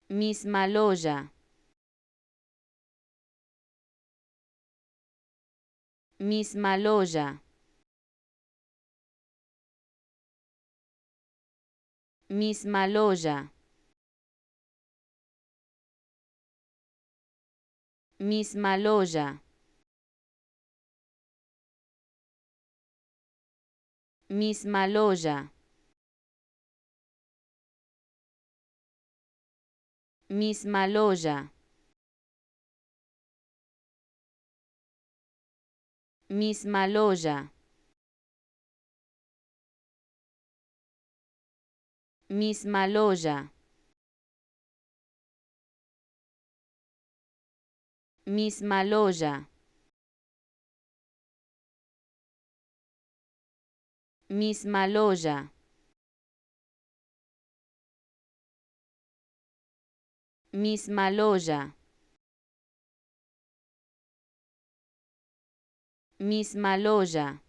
misma loya, misma loya, misma loya, misma loya, misma loya, misma loya, misma loya, misma loya, misma loya, misma loya, misma loya, misma loya.